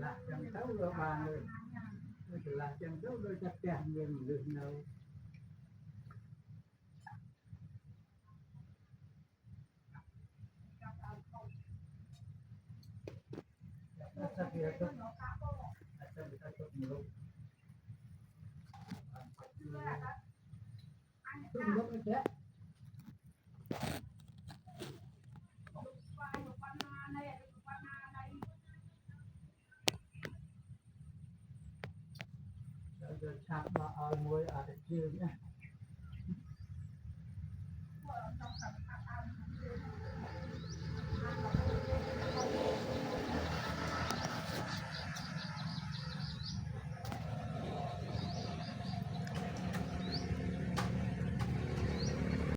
là chẳng thấu rồi bà người là chẳng thấu đôi chắc chắn nhưng được đâu sao kia tốt sao người ta tốt nhiều tốt nhiều cái chết giờ chạm vào môi ở đây kia nhé